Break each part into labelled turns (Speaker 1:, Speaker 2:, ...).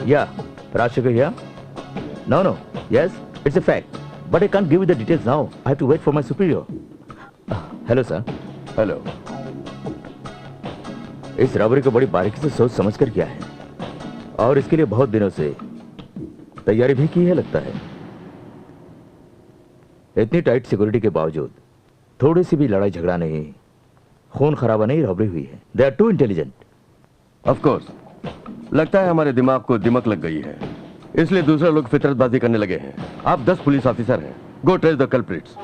Speaker 1: Yeah, Rajshekhar here. No. Yes, it's a fact. But I can't give you the details now. I have to wait for my superior. Hello, sir.
Speaker 2: Hello.
Speaker 1: इस robbery को बड़ी बारीकी से सोच समझ कर किया है और इसके लिए बहुत दिनों से तैयारी भी की है लगता है। इतनी टाइट सिक्योरिटी के बावजूद थोड़ी सी भी लड़ाई झगड़ा नहीं, खून खराबा नहीं, रॉबरी हुई है। They are too intelligent.
Speaker 2: Of course, लगता है हमारे दिमाग को दिमक लग गई है, इसलिए दूसरे लोग फितरतबाजी करने लगे हैं। आप 10 पुलिस ऑफिसर हैं। गो ट्रेस द कल्प्रिट्स।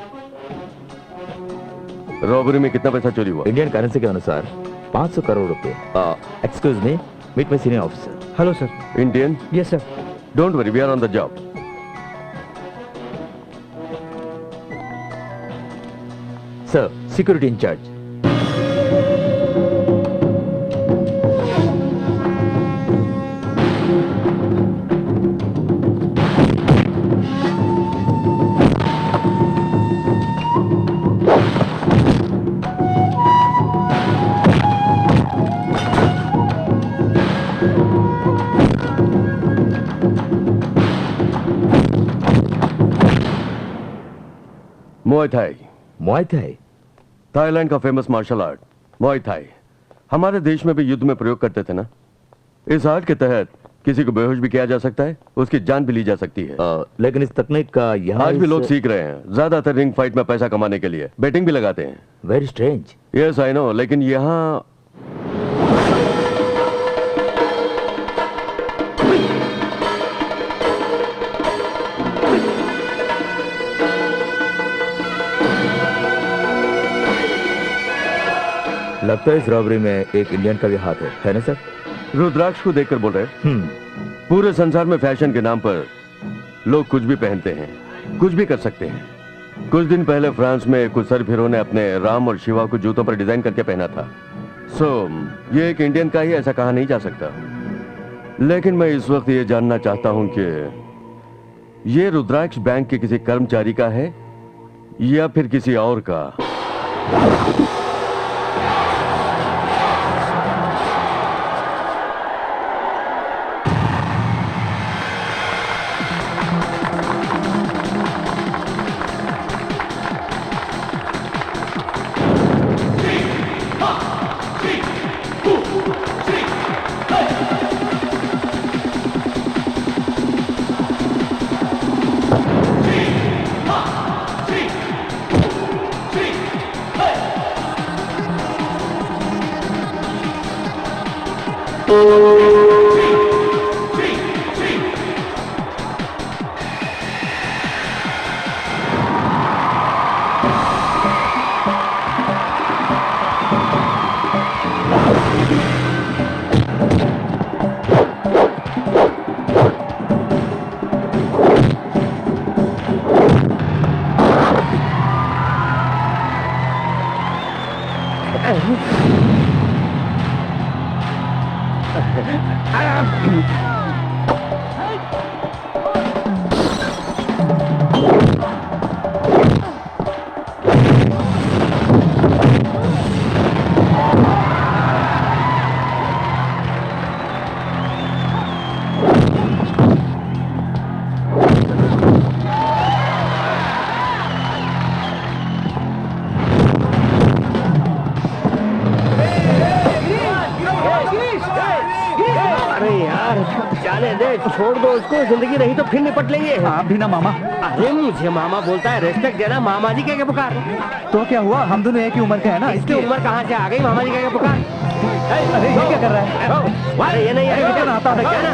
Speaker 2: रॉबरी में कितना पैसा चोरी हुआ?
Speaker 1: इंडियन करेंसी के अनुसार 500 करोड़ रुपए। Excuse me, meet my senior officer.
Speaker 3: Hello sir.
Speaker 2: Indian?
Speaker 3: Yes sir.
Speaker 2: Don't worry, we are on the job.
Speaker 1: Sir, security incharge.
Speaker 2: Muay Thai,
Speaker 1: Muay Thai?
Speaker 2: Thailand का famous martial art Muay Thai हमारे देश में भी युद्ध में प्रयोग करते थे ना। इस आर्ट के तहत किसी को बेहोश भी किया जा सकता है, उसकी जान भी ली जा सकती है।
Speaker 1: लेकिन इस तकनीक का यहाँ
Speaker 2: आज भी लोग सीख रहे हैं, ज्यादातर रिंग फाइट में पैसा कमाने के लिए बेटिंग भी लगाते हैं।
Speaker 1: Very strange.
Speaker 2: Yes I know, लेकिन यहाँ
Speaker 1: लगता है इस रॉबरी में एक इंडियन का भी हाथ है ना सर?
Speaker 2: रुद्राक्ष को देखकर बोल रहे हैं? पूरे संसार में फैशन के नाम पर लोग कुछ भी पहनते हैं, कुछ भी कर सकते हैं। कुछ दिन पहले फ्रांस में कुछ सरफिरों ने अपने राम और शिवा को जूतों पर डिजाइन करके पहना था। ये एक इंडियन का ही ऐसा कहा नहीं जा सकता। लेकिन मैं इस वक्त ये जानना चाहता हूं कि ये रुद्राक्ष बैंक के किसी कर्मचारी का है या फिर किसी और का।
Speaker 3: छोड़ दो उसको, जिंदगी रही तो फिर निपट लेंगे।
Speaker 4: आप भी ना मामा।
Speaker 3: अरे मुझे मामा बोलता है, रेस्पेक्ट देना। मामा जी क्या पुकार?
Speaker 4: तो क्या हुआ, हम दोनों एक ही उम्र के हैं ना।
Speaker 3: इसकी उम्र कहाँ से आ गई? मामा जी क्या पुकार?
Speaker 4: अरे ये क्या कर रहा है?
Speaker 3: अरे ये नहीं है क्या आता है क्या ना?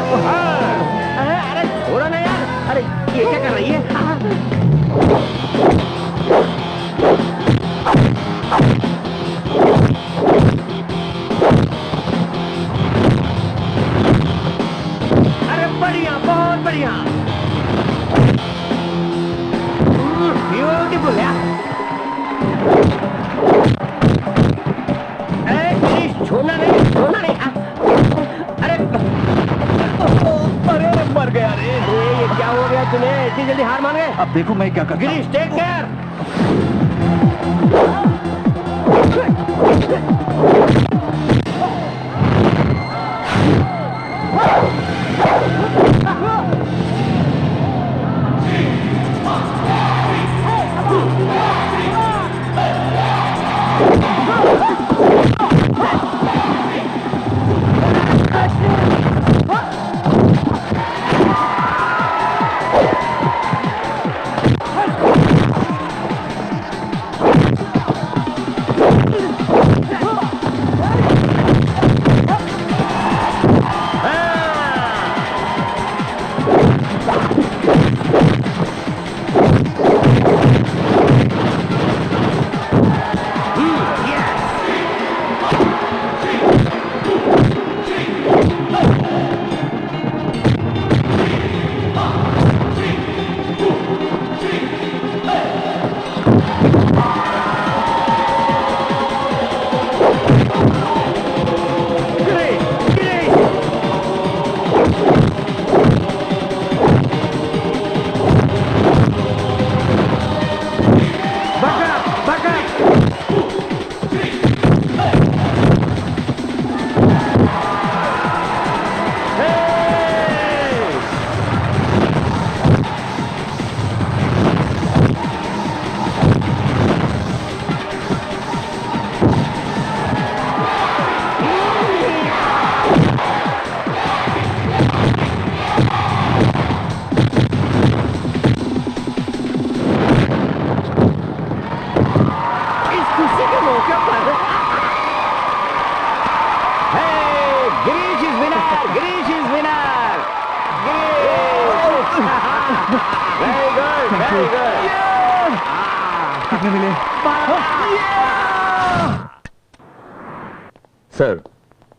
Speaker 3: अरे छोड़ो ना यार। अरे ये क्या कर रही है? बढ़िया, बहुत बढ़िया, ब्यूटीफुल यार। छोड़ना नहीं, छोड़ना नहीं। अरे
Speaker 4: अरे मर गया रे।
Speaker 3: ये क्या हो गया तुम्हें? इतनी जल्दी हार मान गए?
Speaker 4: अब देखो मैं क्या कर।
Speaker 3: Girish take care. Very good, very good.
Speaker 4: कितने मिले?
Speaker 1: सर,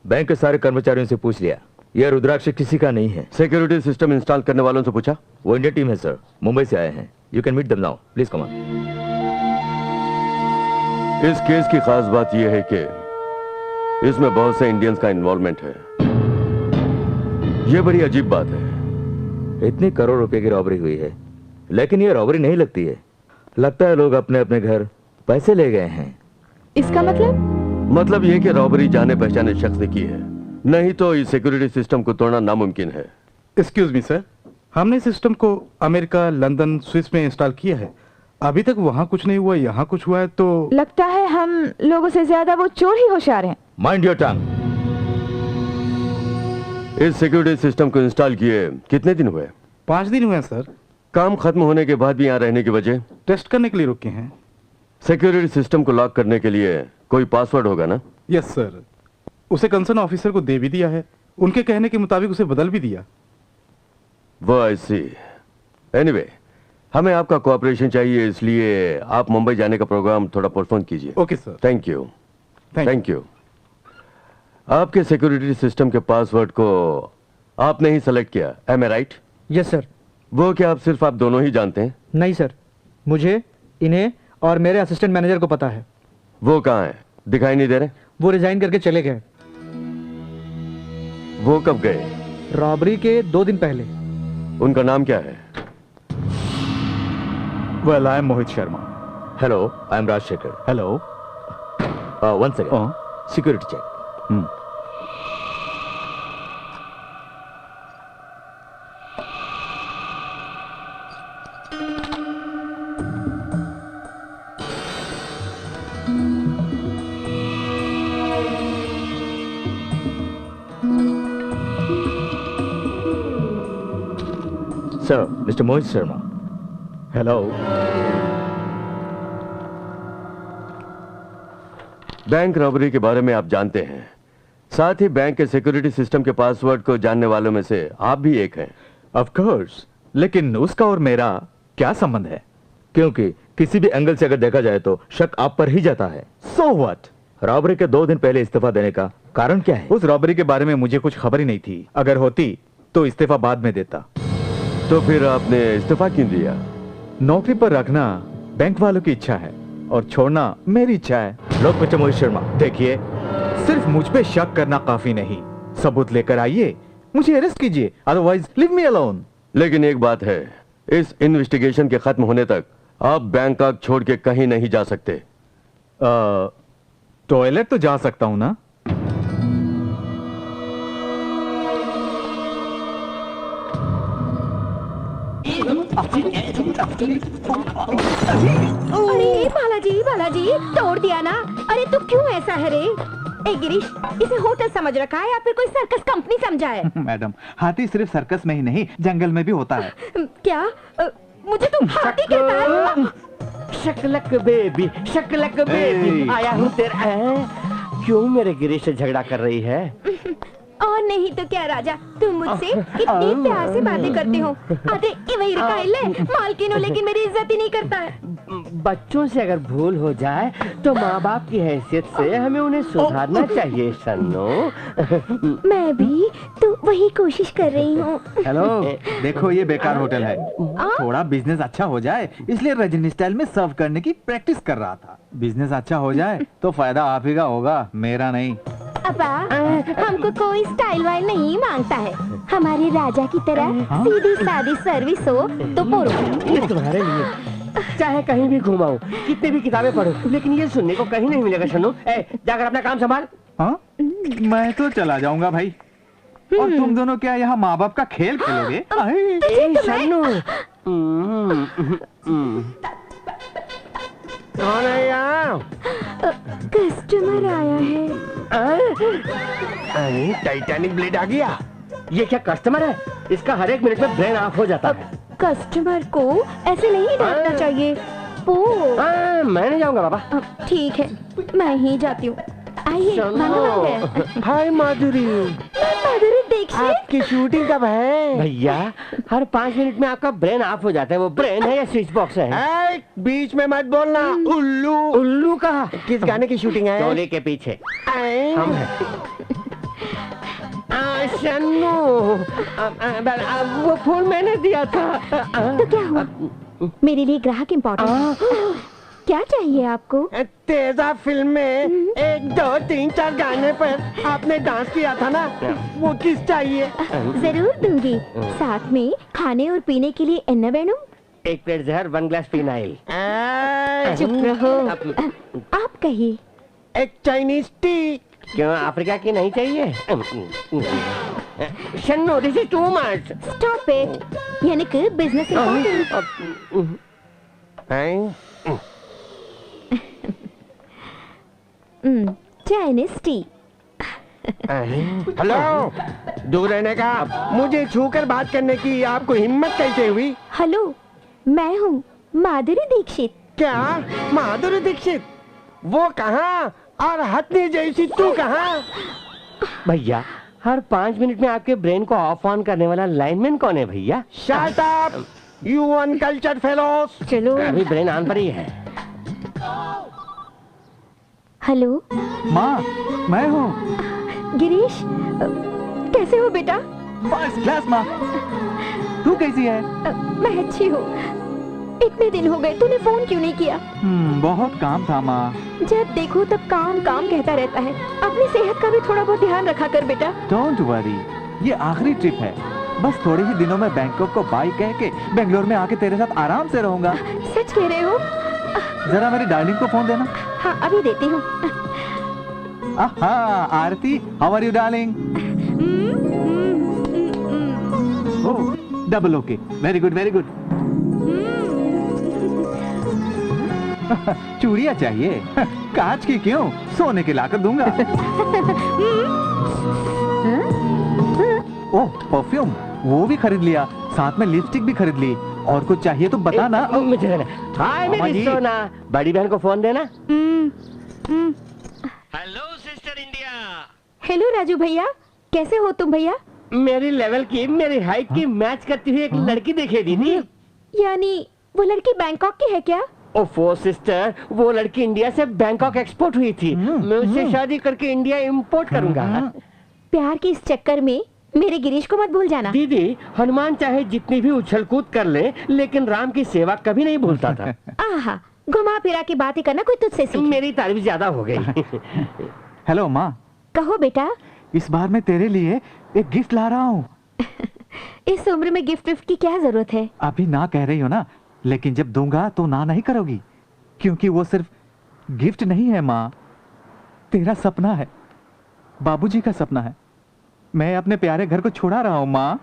Speaker 1: बैंक के सारे कर्मचारियों से पूछ लिया, यह रुद्राक्ष किसी का नहीं है।
Speaker 2: सिक्योरिटी सिस्टम इंस्टॉल करने वालों से पूछा?
Speaker 1: वो इंडिया टीम है सर, मुंबई से आए हैं। You can meet them now, please come on.
Speaker 2: इस केस की खास बात यह है कि इसमें बहुत से इंडियंस का इन्वॉल्वमेंट है। यह बड़ी अजीब बात है।
Speaker 1: इतनी करोड़ रुपए की रॉबरी हुई है, लेकिन ये रॉबरी नहीं लगती है। लगता है लोग अपने अपने घर पैसे ले गए हैं।
Speaker 5: इसका
Speaker 2: मतलब यह कि रॉबरी जाने पहचाने शख्स ने की है, नहीं तो इस सिक्योरिटी सिस्टम को तोड़ना नामुमकिन है।
Speaker 6: एक्सक्यूज मी सर, हमने सिस्टम को अमेरिका, लंदन, स्विस में इंस्टॉल किया है। अभी तक वहाँ कुछ नहीं हुआ, यहाँ कुछ हुआ है तो
Speaker 5: लगता है हम लोगों से ज्यादा वो चोर ही होशियार हैं।
Speaker 1: Mind your tongue.
Speaker 2: इस सिक्योरिटी सिस्टम को इंस्टॉल किए कितने दिन हुए?
Speaker 6: 5 दिन हुए हैं सर।
Speaker 2: काम खत्म होने के बाद भी यहाँ रहने की वजह?
Speaker 6: टेस्ट करने के लिए रुके हैं।
Speaker 2: सिक्योरिटी सिस्टम को लॉक करने के लिए कोई पासवर्ड होगा ना?
Speaker 6: यस सर, उसे कंसर्न ऑफिसर को दे भी दिया है। उनके कहने के मुताबिक उसे बदल भी दिया।
Speaker 2: वो आई सी। एनीवे, हमें आपका कोऑपरेशन चाहिए, इसलिए आप मुंबई जाने का प्रोग्राम थोड़ा पोस्टपोन कीजिए।
Speaker 6: Okay sir.
Speaker 2: Thank you.
Speaker 6: Thank
Speaker 2: thank you. आपके सिक्योरिटी सिस्टम के पासवर्ड को आपने ही सेलेक्ट किया, एम आई राइट?
Speaker 7: Yes sir.
Speaker 2: वो क्या आप सिर्फ आप दोनों ही जानते हैं?
Speaker 7: नहीं सर, मुझे, इन्हें और मेरे असिस्टेंट मैनेजर को पता है।
Speaker 2: वो कहाँ है? दिखाई नहीं दे रहे?
Speaker 7: वो रिजाइन करके चले गए।
Speaker 2: वो कब गए?
Speaker 7: रॉबरी के 2 दिन पहले।
Speaker 2: उनका नाम क्या है?
Speaker 6: Well, I am Mohit Sharma.
Speaker 1: Hello, I am Rajshekhar.
Speaker 6: Hello.
Speaker 1: One second, security check. Sir, Mr. Mohit Sharma.
Speaker 6: Hello.
Speaker 2: Bank robbery के बारे में आप जानते हैं, साथ ही बैंक के सिक्योरिटी सिस्टम के पासवर्ड को जानने वालों में से आप भी एक हैं।
Speaker 4: ऑफ कोर्स, लेकिन उसका और मेरा क्या संबंध है?
Speaker 1: क्योंकि किसी भी एंगल से अगर देखा जाए तो शक आप पर ही जाता है।
Speaker 4: So what?
Speaker 1: रॉबरी के 2 दिन पहले इस्तीफा देने का कारण क्या है?
Speaker 6: उस रॉबरी के बारे में मुझे कुछ खबर ही नहीं थी। अगर होती तो इस्तीफा बाद में देता।
Speaker 2: तो फिर आपने इस्तीफा क्यों दिया?
Speaker 6: नौकरी पर रखना बैंक वालों की इच्छा है और छोड़ना मेरी इच्छा है।
Speaker 1: लोग मिस्टर मोहित शर्मा,
Speaker 6: देखिए, सिर्फ मुझ पे शक करना काफी नहीं, सबूत लेकर आइए, मुझे अरेस्ट कीजिए, अदरवाइज लीव मी अलोन।
Speaker 2: लेकिन एक बात है, इस इन्वेस्टिगेशन के खत्म होने तक आप बैंकॉक छोड़ के कहीं नहीं जा सकते।
Speaker 6: टॉयलेट तो जा सकता हूं ना?
Speaker 5: अरे बालाजी, बालाजी, तोड़ दिया ना। अरे तू क्यों ऐसा है रे? ए गिरीश, इसे होटल समझ रखा है या फिर कोई सर्कस कंपनी समझा है?
Speaker 4: मैडम, हाथी सिर्फ सर्कस में ही नहीं, जंगल में भी होता है।
Speaker 5: क्या? मुझे तू हाथी कहता है?
Speaker 3: शकलक बेबी, शकलक बेबी, आया हूँ तेरा। क्यों मेरे गिरीश से झगड़ा कर रही है?
Speaker 5: और नहीं तो क्या राजा, तुम मुझसे कितनी प्यार से बातें करते हो। अरे ये वही रखाइल है, मालकिन हो लेकिन मेरी इज्जत ही नहीं करता है।
Speaker 3: बच्चों से अगर भूल हो जाए तो माँ बाप की हैसियत से हमें उन्हें सुधारना चाहिए सन्नो।
Speaker 5: मैं भी तो वही कोशिश कर रही हूँ।
Speaker 4: हेलो, देखो ये बेकार होटल है, थोड़ा बिजनेस अच्छा हो जाए इसलिए रजनी स्टाइल में सर्व करने की प्रैक्टिस कर रहा था। बिजनेस अच्छा हो जाए तो फायदा आप ही का होगा, मेरा नहीं।
Speaker 5: अब्बा, हमको कोई स्टाइल वाइल नहीं मांगता है। हमारे राजा की तरह सीधी सादी सर्विस हो तो बोलो।
Speaker 3: ये तुम्हारे लिए चाहे कहीं भी घुमाऊं, कितनी भी किताबें पढ़ो, लेकिन ये सुनने को कहीं नहीं मिलेगा सन्नो। जाकर अपना काम संभाल।
Speaker 4: हाँ, मैं तो चला जाऊंगा भाई। और तुम दोनों क्या यहाँ माँ बाप का खेल खेलोगे?
Speaker 3: सन्नो, कौन है यहाँ?
Speaker 5: कस्टमर आया है।
Speaker 3: टाइटैनिक ब्लेड आ गया। ये क्या कस्टमर है? इसका हर एक मिनट में ब्रेन ऑफ हो जाता है।
Speaker 5: कस्टमर को ऐसे नहीं डांटना चाहिए।
Speaker 3: मैं नहीं जाऊंगा बाबा।
Speaker 5: ठीक है, मैं ही जाती हूँ। आइए, मांगो।
Speaker 3: हाय माधुरी,
Speaker 5: माधुरी दीक्षित।
Speaker 3: आपकी शूटिंग कब है? भैया हर 5 मिनट में आपका ब्रेन ऑफ हो जाता है। वो ब्रेन है या स्विच बॉक्स है? बीच में मत बोलना। उल्लू उल्लू का किस गाने की शूटिंग है? टोले के पीछे हम हैं। शन्नू, वो फूल मैंने दिया था।
Speaker 5: तो क्या हुआ? मेरे लिए ग्राहक इम्पोर्टेंट। क्या चाहिए आपको?
Speaker 3: तेजा फिल्म में 1, 2, 3, 4 गाने पर आपने डांस किया था ना, वो किस चाहिए?
Speaker 5: जरूर दूंगी। साथ में खाने और पीने के लिए एन्ना वेणु।
Speaker 3: 1 प्लेट जहर, 1 ग्लास फिनाइल।
Speaker 5: चुप रहो। आप कहिए।
Speaker 3: 1 चाइनीज टी। क्यों, अफ्रीका की नहीं चाहिए? Shannu, this is too much.
Speaker 5: Stop it. यानी कि business important. Chinese tea.
Speaker 3: Hello, दूर रहने का। मुझे छूकर बात करने की आपको हिम्मत कैसे हुई?
Speaker 5: हेलो, मैं हूँ माधुरी दीक्षित।
Speaker 3: क्या माधुरी दीक्षित? वो कहाँ? और हथनी जैसी तू कहाँ? भैया हर 5 मिनट में आपके ब्रेन को ऑफ ऑन करने वाला लाइनमैन कौन है भैया? Shut up you uncultured fellows.
Speaker 5: चलो,
Speaker 3: अभी ब्रेन ऑन पर ही है।
Speaker 5: हेलो
Speaker 4: माँ, मैं हूँ।
Speaker 5: गिरीश, कैसे हो बेटा?
Speaker 4: फर्स्ट क्लास माँ। तू कैसी है?
Speaker 5: मैं अच्छी हूँ। इतने दिन हो गए, तूने फोन क्यों नहीं किया?
Speaker 4: बहुत काम था माँ।
Speaker 5: जब देखो तब काम काम कहता रहता है। अपनी सेहत का भी थोड़ा बहुत ध्यान रखा कर बेटा।
Speaker 4: डोंट वरी, ये आखिरी ट्रिप है। बस थोड़े ही दिनों में बैंकॉक को बाय कह के बेंगलोर में आके तेरे साथ आराम से रहूंगा।
Speaker 5: सच कह रहे हो?
Speaker 4: जरा मेरी डार्लिंग को फोन देना।
Speaker 5: हाँ, अभी देती हूँ।
Speaker 4: Aarti, how are you darling? Double okay, very good very good. चूड़ियाँ चाहिए? कांच की क्यों, सोने की लाकर दूंगा। ओह, परफ्यूम वो भी खरीद लिया, साथ में लिपस्टिक भी खरीद ली। और कुछ चाहिए तो बता ना।
Speaker 3: मुझे हाय मेरी सोना, बड़ी बहन को फोन देना। Hello sister India.
Speaker 5: Hello Raju भैया, कैसे हो तुम भैया?
Speaker 3: मेरी लेवल की, मेरी हाइट की मैच करती हुई एक लड़की दिखे दीदी।
Speaker 5: यानी वो लड़की बैंकॉक की है क्या?
Speaker 3: ओफो सिस्टर, वो लड़की इंडिया से बैंकॉक एक्सपोर्ट हुई थी। मैं उससे शादी करके इंडिया इंपोर्ट करूंगा।
Speaker 5: प्यार के इस चक्कर में मेरे गिरीश को मत भूल जाना।
Speaker 3: दीदी, हनुमान चाहे जितनी भी उछल कूद कर ले, लेकिन राम की सेवा कभी नहीं भूलता था।
Speaker 5: आहा, घुमा फिरा के बातें करना कोई तुझसे सीखे।
Speaker 3: मेरी तारीफ ज्यादा हो गई।
Speaker 4: हेलो माँ।
Speaker 5: कहो बेटा।
Speaker 4: इस बार मैं तेरे लिए एक गिफ्ट ला रहा हूँ।
Speaker 5: इस उम्र में गिफ्ट विफ्ट की क्या जरूरत है?
Speaker 4: अभी ना कह रही हो ना, लेकिन जब दूंगा तो ना नहीं करोगी, क्योंकि वो सिर्फ गिफ्ट नहीं है माँ, तेरा सपना है, बाबूजी का सपना है। मैं अपने प्यारे घर को छोड़ा रहा हूँ माँ।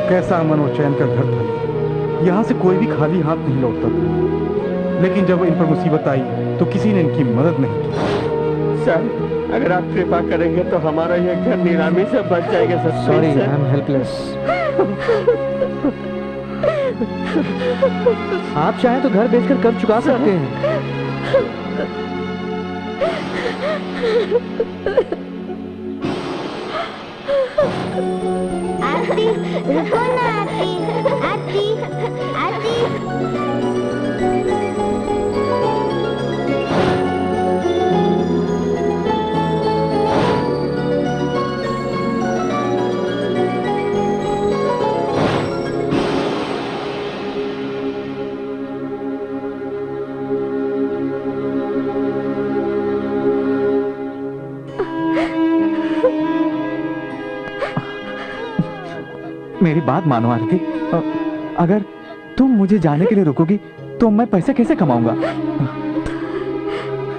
Speaker 6: कैसा अमन और चैन का घर था ये। यहाँ से कोई भी खाली हाथ नहीं लौटता था। लेकिन जब इन पर मुसीबत आई तो किसी ने इनकी मदद नहीं की।
Speaker 3: सर, अगर आप कृपा करेंगे तो हमारा ये घर नीलामी से बच जाएगा sir.
Speaker 7: Sorry, I am helpless. आप चाहें तो घर बेचकर कर्ज चुका सकते हैं।
Speaker 8: आरती, रुको ना आरती, आरती, आरती।
Speaker 4: मेरी बात मानो आरती, अगर तुम मुझे जाने के लिए रुकोगी तो मैं पैसे कैसे कमाऊंगा?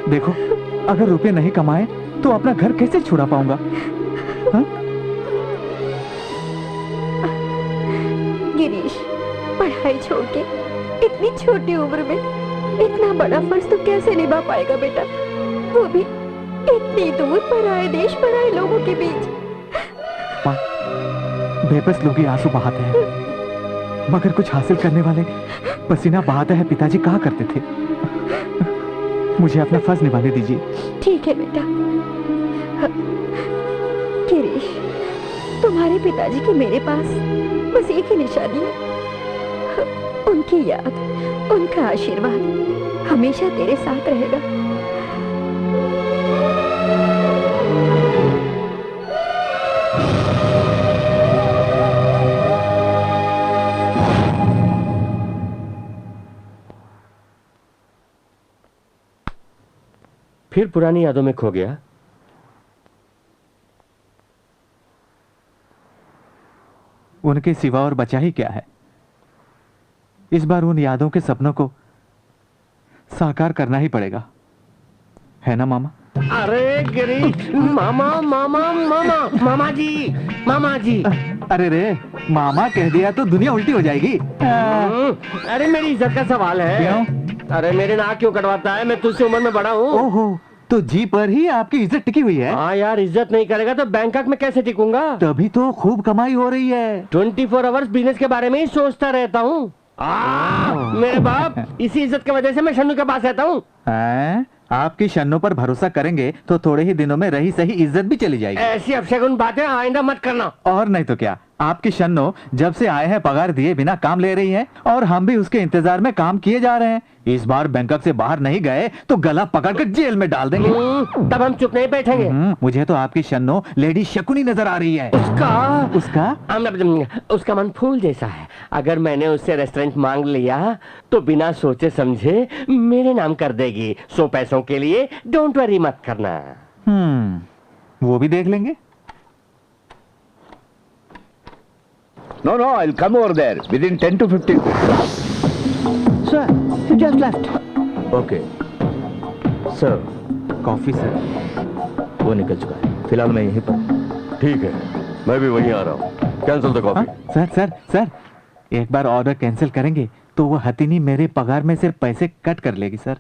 Speaker 4: देखो, अगर रुपए नहीं कमाए तो अपना घर कैसे छुड़ा पाऊंगा?
Speaker 5: गिरीश, पढ़ाई छोड़ के इतनी छोटी उम्र में इतना बड़ा फर्ज तो कैसे निभा पाएगा बेटा? वो भी इतनी दूर पराए देश पराए लोगों के बीच।
Speaker 4: माँ, बेबस लोग ही आंसू बहाते हैं, मगर कुछ हासिल करने वाले पसीना बहाते हैं पिताजी कहा करते थे। मुझे अपना फर्ज निभाने दीजिए।
Speaker 5: ठीक है बेटा। गिरीश, तुम्हारे पिताजी की मेरे पास बस एक ही निशानी है, उनकी याद, उनका आशीर्वाद हमेशा तेरे साथ रहेगा।
Speaker 3: फिर पुरानी यादों में खो गया।
Speaker 4: उनके सिवा और बचा ही क्या है। इस बार उन यादों के सपनों को साकार करना ही पड़ेगा, है ना मामा?
Speaker 3: अरे गिरीश, मामा मामा मामा मामा जी, मामा जी।
Speaker 4: अरे रे, मामा कह दिया तो दुनिया उल्टी हो जाएगी।
Speaker 3: अरे मेरी इज्जत का सवाल है।
Speaker 4: क्यों?
Speaker 3: अरे मेरे नाक क्यों कटवाता है? मैं तुझसे उम्र में बड़ा हूँ।
Speaker 4: ओहो, तो जी पर ही आपकी इज्जत टिकी हुई है।
Speaker 3: हाँ यार, इज्जत नहीं करेगा तो बैंकॉक में कैसे टिकूंगा?
Speaker 4: तभी तो खूब कमाई हो रही है।
Speaker 3: 24 आवर्स बिजनेस के बारे में ही सोचता रहता हूँ। मेरे बाप, इसी इज्जत की वजह से मैं शन्नू के पास रहता हूँ।
Speaker 4: आपकी शन्नों पर भरोसा करेंगे तो थोड़े ही दिनों में रही सही इज्जत भी चली जाएगी।
Speaker 3: ऐसी अपशगुन बातें आइंदा मत करना।
Speaker 4: और नहीं तो क्या, आपकी शन्नो जब से आए हैं पगार दिए बिना काम ले रही है, और हम भी उसके इंतजार में काम किए जा रहे हैं। इस बार बैंकॉक से बाहर नहीं गए तो गला पकड़कर जेल में डाल देंगे।
Speaker 3: तब हम चुप नहीं बैठेंगे।
Speaker 4: मुझे तो आपकी शन्नो लेडी शकुनी नजर आ रही है।
Speaker 3: उसका मन फूल जैसा है। अगर मैंने उससे रेस्टोरेंट मांग लिया तो बिना सोचे समझे मेरे नाम कर देगी। 100 पैसों के लिए डोंट वरी मत करना।
Speaker 4: वो भी देख लेंगे।
Speaker 1: No, I'll come over there within 10 to 15.
Speaker 3: Sir, you just left.
Speaker 1: Okay. Sir,
Speaker 4: coffee sir.
Speaker 1: वो निकल चुका है, फिलहाल मैं यहीं पर।
Speaker 2: ठीक है, मैं भी वहीं आ रहा हूँ। Cancel the coffee.
Speaker 4: सर, एक बार ऑर्डर कैंसिल करेंगे तो वो हथिनी मेरे पगार में से पैसे कट कर लेगी सर।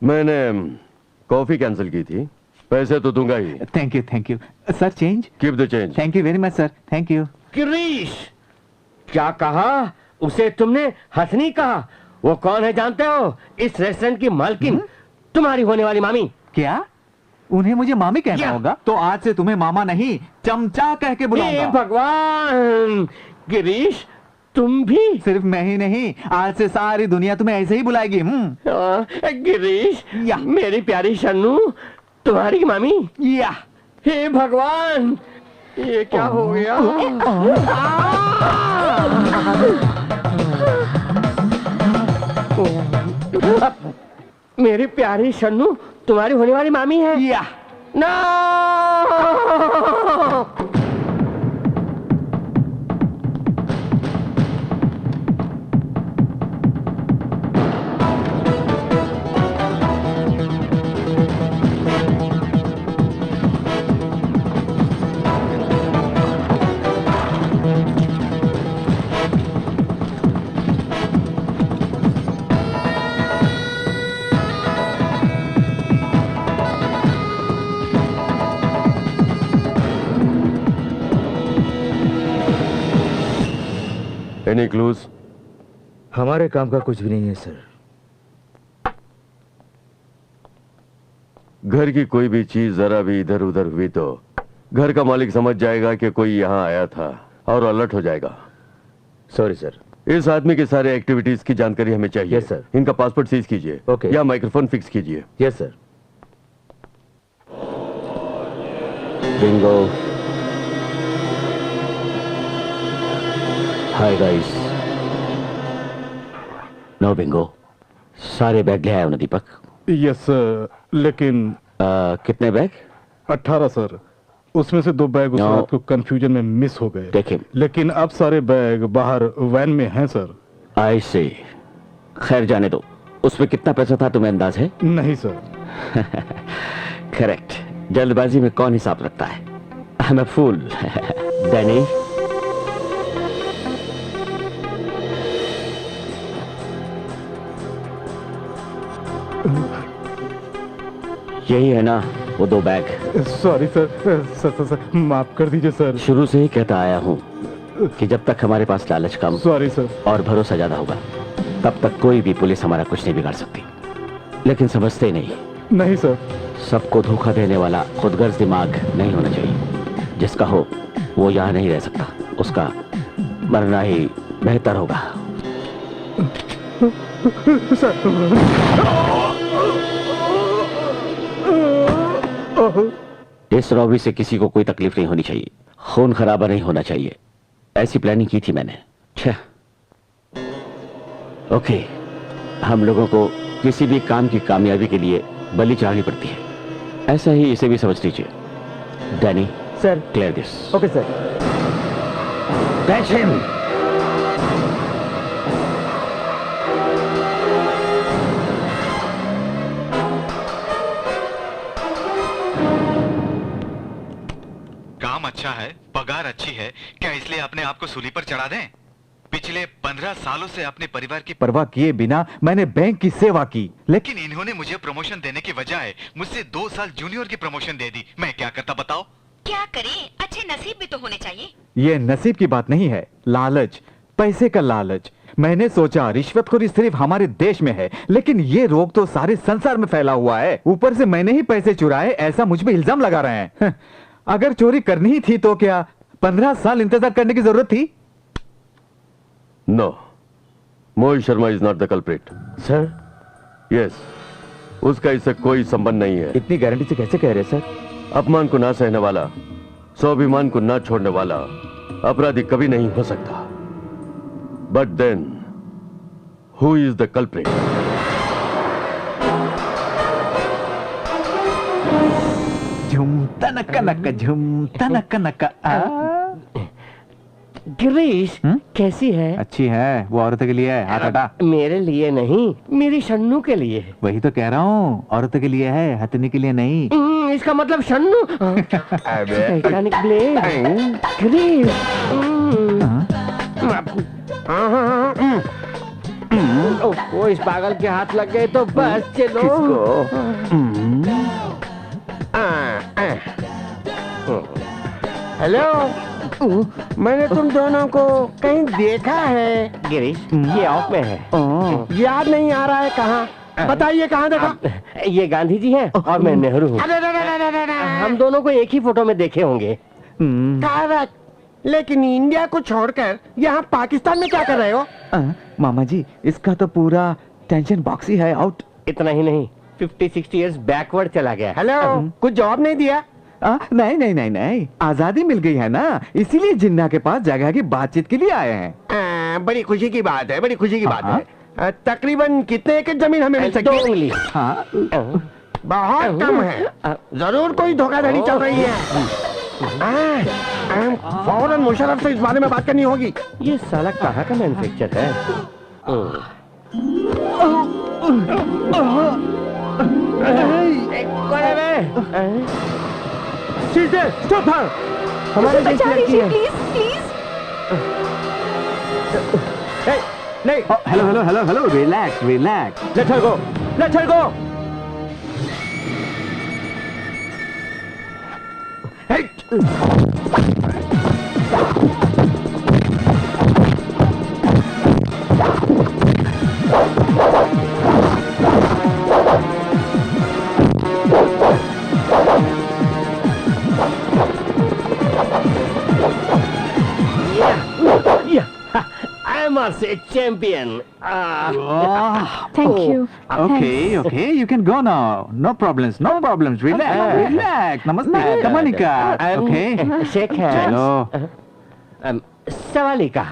Speaker 2: मैंने कॉफी कैंसिल की थी, पैसे तो दूंगा ही।
Speaker 4: Thank you sir. Change?
Speaker 2: Keep the change.
Speaker 4: Thank you very much sir, thank you.
Speaker 3: Girish, क्या कहा? उसे तुमने हंसनी कहा? वो कौन है जानते हो? इस रेस्टोरेंट की मालकिन, तुम्हारी होने वाली मामी।
Speaker 4: क्या उन्हें मुझे मामी कहना होगा? तो आज से तुम्हें मामा नहीं चमचा कह के बुलाऊंगा।
Speaker 3: भगवान, गिरीश तुम भी?
Speaker 4: सिर्फ मैं ही नहीं, आज से सारी दुनिया तुम्हें ऐसे ही बुलाएगी।
Speaker 3: गिरीश, मेरी प्यारी शन्नू तुम्हारी मामी? हे भगवान, ये क्या हो गया? मेरी प्यारी शन्नू तुम्हारी होने वाली मामी है? ना
Speaker 2: एनी क्लूज?
Speaker 1: हमारे काम का कुछ भी नहीं है सर।
Speaker 2: घर की कोई भी चीज जरा भी इधर उधर हुई तो घर का मालिक समझ जाएगा कि कोई यहाँ आया था और अलर्ट हो जाएगा।
Speaker 1: Sorry sir.
Speaker 2: इस आदमी के सारे एक्टिविटीज की जानकारी हमें चाहिए।
Speaker 1: Yes sir.
Speaker 2: इनका पासपोर्ट सीज कीजिए।
Speaker 1: ओके।
Speaker 2: या माइक्रोफोन फिक्स कीजिए।
Speaker 1: Yes sir.
Speaker 3: Bingo.
Speaker 1: Hi guys. No bingo. सारे बैग ले आया ना दीपक?
Speaker 6: यस सर, लेकिन
Speaker 1: कितने बैग?
Speaker 6: 18 सर। उसमें से 2 बैग उस
Speaker 1: No.
Speaker 6: रात को कंफ्यूजन में मिस हो गए।
Speaker 1: देखिए।
Speaker 6: लेकिन अब सारे बैग बाहर वैन में हैं सर।
Speaker 1: आई सी। खैर जाने दो। उसमें कितना पैसा था तुम्हें अंदाज है?
Speaker 6: नहीं सर।
Speaker 1: करेक्ट। जल्दबाजी में कौन हिसाब रखता है? I am a fool. Danny,
Speaker 3: यही है ना वो 2 बैग?
Speaker 6: सॉरी सर, माफ कर दीजिए सर।
Speaker 3: शुरू से ही कहता आया हूँ कि जब तक हमारे पास लालच कम
Speaker 6: सॉरी सर।
Speaker 3: और भरोसा ज्यादा होगा तब तक कोई भी पुलिस हमारा कुछ नहीं बिगाड़ सकती। लेकिन समझते ही नहीं।
Speaker 6: नहीं सर।
Speaker 3: सबको धोखा देने वाला खुदगर्ज दिमाग नहीं होना चाहिए। जिसका हो वो यहाँ नहीं रह सकता, उसका मरना ही बेहतर होगा। इस रॉबरी से किसी को कोई तकलीफ नहीं होनी चाहिए, खून खराबा नहीं होना चाहिए। ऐसी प्लानिंग की थी मैंने। ओके, हम लोगों को किसी भी काम की कामयाबी के लिए बलि चढ़ानी पड़ती है, ऐसा ही इसे भी समझ लीजिए। Danny
Speaker 7: sir.
Speaker 3: Clear this.
Speaker 7: Okay sir.
Speaker 3: Catch him.
Speaker 4: काम अच्छा है, पगार अच्छी है, क्या इसलिए अपने आप को सूली पर चढ़ा दें? पिछले 15 सालों से अपने परिवार की परवाह किए बिना मैंने बैंक की सेवा की,
Speaker 9: लेकिन इन्होंने मुझे प्रमोशन देने की बजाय मुझसे 2 साल जूनियर की प्रमोशन दे दी। मैं क्या करता बताओ?
Speaker 5: क्या करें, अच्छे नसीब भी तो होने चाहिए।
Speaker 4: ये नसीब की बात नहीं है, लालच, पैसे का लालच। मैंने सोचा रिश्वतखोरी सिर्फ हमारे देश में है, लेकिन ये रोग तो सारे संसार में फैला हुआ है। ऊपर से मैंने ही पैसे चुराए ऐसा मुझ पे इल्जाम लगा रहे हैं। अगर चोरी करनी ही थी तो क्या 15 साल इंतजार करने की जरूरत थी?
Speaker 2: No, Mohit Sharma is not the culprit.
Speaker 3: Sir?
Speaker 2: Yes, उसका इससे कोई संबंध नहीं है।
Speaker 3: इतनी गारंटी से कैसे कह रहे सर?
Speaker 2: अपमान को ना सहने वाला, स्वाभिमान को ना छोड़ने वाला अपराधी कभी नहीं हो सकता। But then who is the culprit?
Speaker 4: झुम तनक नक झुम तनक नक।
Speaker 3: गिरीश, कैसी है?
Speaker 4: अच्छी है, वो औरतों के लिए है। हाथ हटा।
Speaker 3: मेरे लिए नहीं, मेरी शन्नू के लिए।
Speaker 4: वही तो कह रहा हूँ, औरतों के लिए है, हथनी के लिए नहीं।
Speaker 3: इसका मतलब शन्नू। Titanic blade. गिरीश। वो इस पागल के हाथ लग गए तो बस चलो। हेलो, मैंने तुम दोनों को कहीं देखा है। गिरीश, ये ऑफ में है। याद नहीं आ रहा है कहाँ? बताइए कहाँ देखा? ये गांधी जी हैं और मैं नेहरू हूँ। हम दोनों को एक ही फोटो में देखे होंगे। करेक्ट, लेकिन इंडिया को छोड़कर यहाँ पाकिस्तान में क्या कर रहे हो?
Speaker 4: मामा जी, इसका तो पूरा टेंशन बॉक्स ही है आउट।
Speaker 3: इतना ही नहीं, 50-60 इयर्स बैकवर्ड चला गया। हेलो, कुछ जवाब नहीं दिया?
Speaker 4: नहीं नहीं नहीं नहीं, आजादी मिल गई है ना, इसीलिए जिन्ना के पास जगह की बातचीत के लिए आए हैं।
Speaker 3: बड़ी खुशी की बात है, बड़ी खुशी की बात है। तकरीबन कितने एकड़ जमीन हमें मिल सकती है? 2 उंगली। बहुत कम है, जरूर कोई धोखाधड़ी चल रही है। फौरन मुशर्रफ से इस बारे में बात करनी होगी। ये साला कहाँ का मैन्युफैक्चर है? स्टॉप हर, हमारे देश की लड़की है।
Speaker 5: Please please.
Speaker 3: नहीं,
Speaker 4: hello hello hello hello, relax relax.
Speaker 3: Let her go, let her go. I'm a champion.
Speaker 5: Thank you.
Speaker 4: Okay, okay, you can go now. No problems, no problems. Relax, relax. Namaste, Kamanika. Okay.
Speaker 3: Shake hands.
Speaker 4: चलो।
Speaker 3: Savalika.